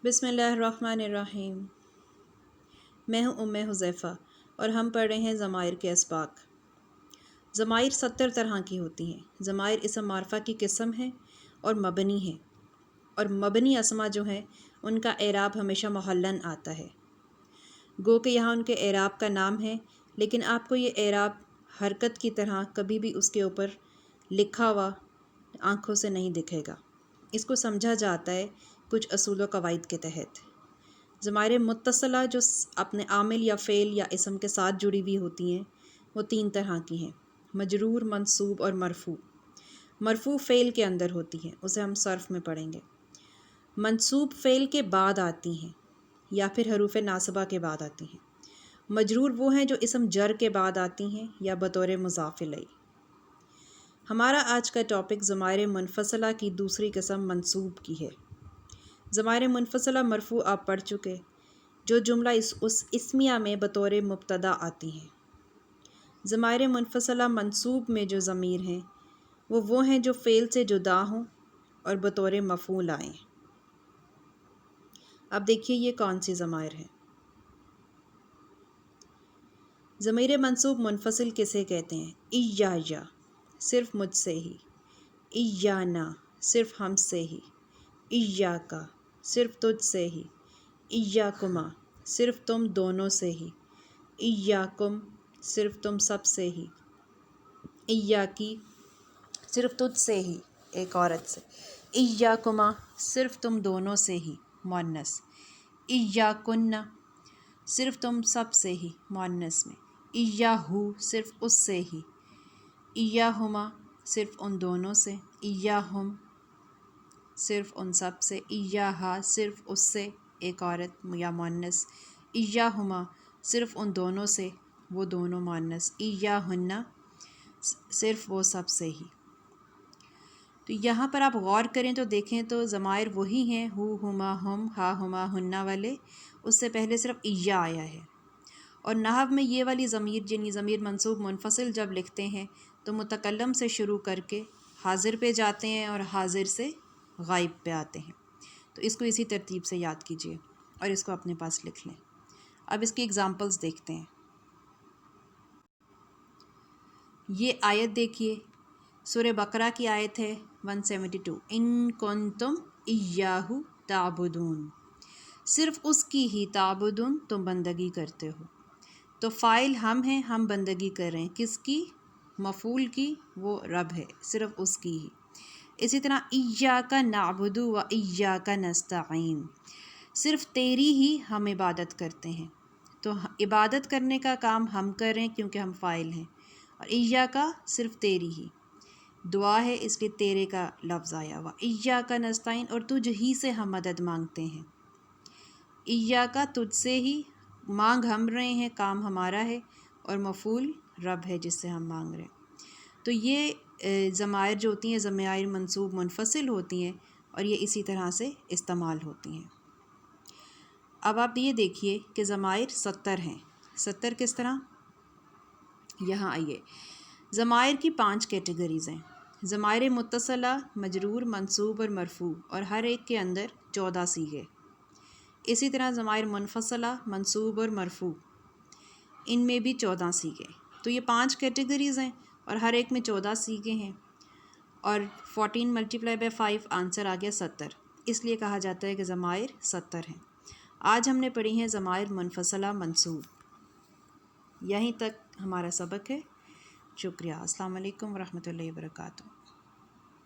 بسم اللہ الرحمن الرحیم۔ میں ہوں حذیفہ اور ہم پڑھ رہے ہیں ضمائر کے اسباق۔ ضمائر 70 طرح کی ہوتی ہیں۔ ضمائر اسم معرفہ کی قسم ہے اور مبنی ہے، اور مبنی اسما جو ہیں ان کا اعراب ہمیشہ محلن آتا ہے، گو کہ یہاں ان کے اعراب کا نام ہے، لیکن آپ کو یہ اعراب حرکت کی طرح کبھی بھی اس کے اوپر لکھا ہوا آنکھوں سے نہیں دکھے گا۔ اس کو سمجھا جاتا ہے کچھ اصول و قواعد کے تحت۔ ضمائر متصلہ جو اپنے عامل یا فعل یا اسم کے ساتھ جڑی ہوئی ہوتی ہیں وہ 3 طرح کی ہیں: مجرور، منصوب اور مرفوع۔ مرفوع فعل کے اندر ہوتی ہیں، اسے ہم صرف میں پڑھیں گے۔ منصوب فعل کے بعد آتی ہیں یا پھر حروف ناصبہ کے بعد آتی ہیں۔ مجرور وہ ہیں جو اسم جر کے بعد آتی ہیں یا بطور مضاف الیہ۔ ہمارا آج کا ٹاپک ضمائر منفصلہ کی دوسری قسم منصوب کی ہے۔ ضمائر منفصلہ مرفوع آپ پڑھ چکے، جو جملہ اس اسمیہ میں بطور مبتدا آتی ہیں۔ ضمائر منفصلہ منصوب میں جو ضمیر ہیں وہ ہیں جو فعل سے جدا ہوں اور بطور مفعول آئیں۔ اب دیکھیے یہ کون سی ضمائر ہیں۔ ضمیر منصوب منفصل کسے کہتے ہیں؟ ایایا، صرف مجھ سے ہی، ایانا، صرف ہم سے ہی، ایاکا، صرف تجھ سے ہی، ایاکما، صرف تم دونوں سے ہی، ایاکم، صرف تم سب سے ہی، ایاکی، صرف تجھ سے ہی ایک عورت سے، ایاکما، صرف تم دونوں سے ہی مؤنث، ایاکن، صرف تم سب سے ہی مؤنث میں، ایاہو، صرف اس سے ہی، ایاہما، صرف ان دونوں سے، ایاہم، صرف ان سب سے، ایاہا، صرف اس سے ایک عورت یا مؤنث، ایاہما، صرف ان دونوں سے وہ دونوں مؤنث، ایاہن، صرف وہ سب سے ہی۔ تو یہاں پر آپ غور کریں تو دیکھیں تو ضمائر وہی ہیں، ہو، ہما، ہم، ہا، ہما، ہنہ والے، اس سے پہلے صرف ایا آیا ہے۔ اور نحو میں یہ والی ضمیر یعنی ضمیر منصوب منفصل جب لکھتے ہیں تو متکلم سے شروع کر کے حاضر پہ جاتے ہیں اور حاضر سے غائب پہ آتے ہیں۔ تو اس کو اسی ترتیب سے یاد کیجیے اور اس کو اپنے پاس لکھ لیں۔ اب اس کی اگزامپلز دیکھتے ہیں۔ یہ آیت دیکھیے، سورہ بقرہ کی آیت ہے 172، ان کنتم ایاہ تعبدون، صرف اس کی ہی تعبدون تم بندگی کرتے ہو۔ تو فاعل ہم ہیں، ہم بندگی کر رہے ہیں کس کی؟ مفعول کی، وہ رب ہے، صرف اس کی ہی۔ اسی طرح ایاک نعبد و ایاک نستعین، صرف تیری ہی ہم عبادت کرتے ہیں۔ تو عبادت کرنے کا کام ہم کر رہے ہیں کیونکہ ہم فاعل ہیں، اور ایاک صرف تیری ہی، دعا ہے اس لیے تیرے کا لفظ آیا ہوا، ایاک نستعین، اور تجھ ہی سے ہم مدد مانگتے ہیں۔ ایاک تجھ سے ہی، مانگ ہم رہے ہیں، کام ہمارا ہے، اور مفعول رب ہے جس سے ہم مانگ رہے ہیں۔ تو یہ ضمائر جو ہوتی ہیں ضمائر منصوب منفصل ہوتی ہیں اور یہ اسی طرح سے استعمال ہوتی ہیں۔ اب آپ یہ دیکھیے کہ ضمائر 70 ہیں۔ 70 کس طرح؟ یہاں آئیے، ضمائر کی 5 کیٹیگریز ہیں۔ ضمائر متصلہ، مجرور، منصوب اور مرفوع، اور ہر ایک کے اندر 14 صیغے۔ اسی طرح ضمائر منفصلہ، منصوب اور مرفوع، ان میں بھی 14 صیغے۔ تو یہ 5 کیٹیگریز ہیں اور ہر ایک میں 14 صیغے ہیں، اور 14 × 5 آنسر آ گیا 70۔ اس لیے کہا جاتا ہے کہ ضمائر 70 ہیں۔ آج ہم نے پڑھی ہیں ضمائر منفصلہ منصوب۔ یہیں تک ہمارا سبق ہے۔ شکریہ۔ السلام علیکم ورحمۃ اللہ وبرکاتہ۔